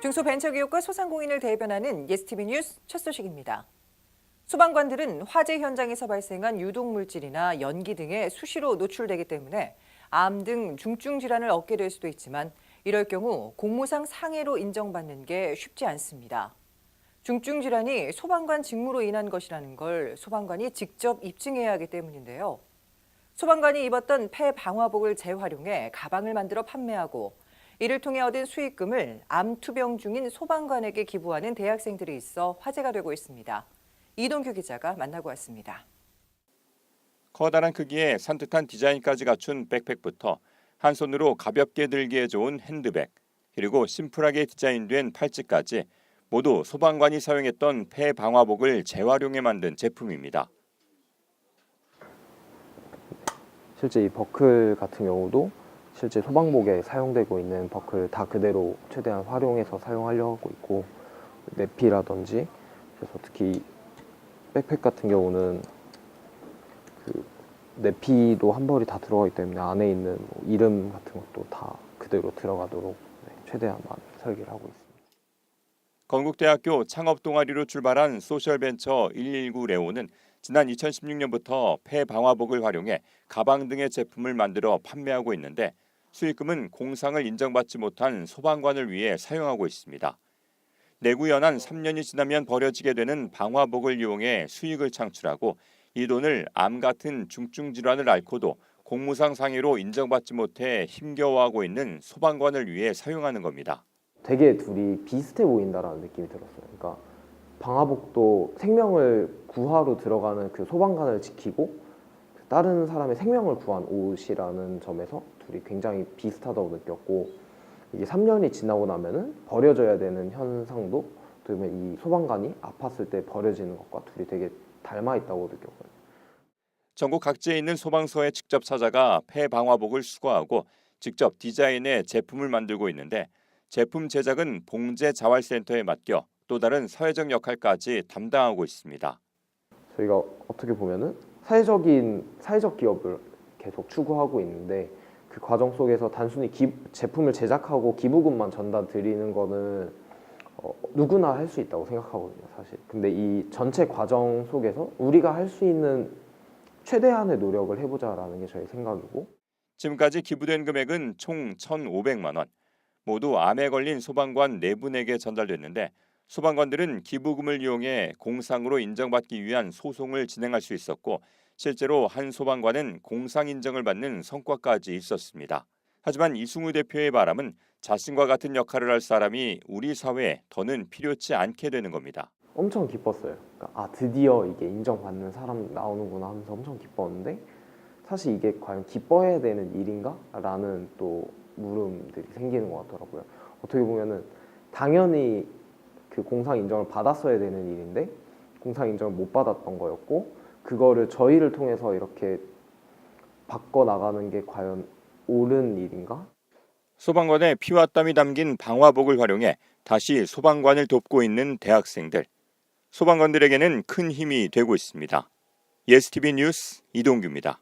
중소벤처기업과 소상공인을 대변하는 예스티비 뉴스 첫 소식입니다. 소방관들은 화재 현장에서 발생한 유독물질이나 연기 등에 수시로 노출되기 때문에 암 등 중증 질환을 얻게 될 수도 있지만 이럴 경우 공무상 상해로 인정받는 게 쉽지 않습니다. 중증 질환이 소방관 직무로 인한 것이라는 걸 소방관이 직접 입증해야 하기 때문인데요. 소방관이 입었던 폐방화복을 재활용해 가방을 만들어 판매하고 이를 통해 얻은 수익금을 암 투병 중인 소방관에게 기부하는 대학생들이 있어 화제가 되고 있습니다. 이동규 기자가 만나고 왔습니다. 커다란 크기에 산뜻한 디자인까지 갖춘 백팩부터 한 손으로 가볍게 들기에 좋은 핸드백, 그리고 심플하게 디자인된 팔찌까지 모두 소방관이 사용했던 폐방화복을 재활용해 만든 제품입니다. 실제 이 버클 같은 경우도 실제 소방복에 사용되고 있는 버클 다 그대로 최대한 활용해서 사용하려고 하고 있고, 내피라든지 그래서 특히 백팩 같은 경우는 그 내피도 한 벌이 다 들어가기 때문에 안에 있는 이름 같은 것도 다 그대로 들어가도록 최대한 많이 설계를 하고 있습니다. 건국대학교 창업동아리로 출발한 소셜벤처 119 레오는 지난 2016년부터 폐방화복을 활용해 가방 등의 제품을 만들어 판매하고 있는데 수익금은 공상을 인정받지 못한 소방관을 위해 사용하고 있습니다. 내구연한 3년이 지나면 버려지게 되는 방화복을 이용해 수익을 창출하고 이 돈을 암 같은 중증 질환을 앓고도 공무상 상해로 인정받지 못해 힘겨워하고 있는 소방관을 위해 사용하는 겁니다. 되게 둘이 비슷해 보인다라는 느낌이 들었어요. 그러니까 방화복도 생명을 구하러 들어가는 그 소방관을 지키고 다른 사람의 생명을 구한 옷이라는 점에서 둘이 굉장히 비슷하다고 느꼈고, 이게 3년이 지나고 나면은 버려져야 되는 현상도 어떻게 보면 이 소방관이 아팠을 때 버려지는 것과 둘이 되게 닮아 있다고 느꼈거든요. 전국 각지에 있는 소방서에 직접 찾아가 폐방화복을 수거하고 직접 디자인해 제품을 만들고 있는데 제품 제작은 봉제자활센터에 맡겨 또 다른 사회적 역할까지 담당하고 있습니다. 저희가 어떻게 보면은 사회적 기업을 계속 추구하고 있는데, 그 과정 속에서 단순히 제품을 제작하고 기부금만 전달 드리는 거는 누구나 할 수 있다고 생각하거든요, 사실. 근데 이 전체 과정 속에서 우리가 할 수 있는 최대한의 노력을 해보자라는 게 저희 생각이고, 지금까지 기부된 금액은 총 1,500만 원. 모두 암에 걸린 소방관 4분에게 전달됐는데 소방관들은 기부금을 이용해 공상으로 인정받기 위한 소송을 진행할 수 있었고 실제로 한 소방관은 공상 인정을 받는 성과까지 있었습니다. 하지만 이승우 대표의 바람은 자신과 같은 역할을 할 사람이 우리 사회에 더는 필요치 않게 되는 겁니다. 엄청 기뻤어요. 그러니까 드디어 이게 인정받는 사람 나오는구나 하면서 엄청 기뻤는데, 사실 이게 과연 기뻐해야 되는 일인가? 라는 또 물음들이 생기는 것 같더라고요. 어떻게 보면은 당연히 그 공상 인정을 받았어야 되는 일인데 공상 인정을 못 받았던 거였고, 그거를 저희를 통해서 이렇게 바꿔 나가는 게 과연 옳은 일인가? 소방관의 피와 땀이 담긴 방화복을 활용해 다시 소방관을 돕고 있는 대학생들. 소방관들에게는 큰 힘이 되고 있습니다. 예스티비 뉴스 이동규입니다.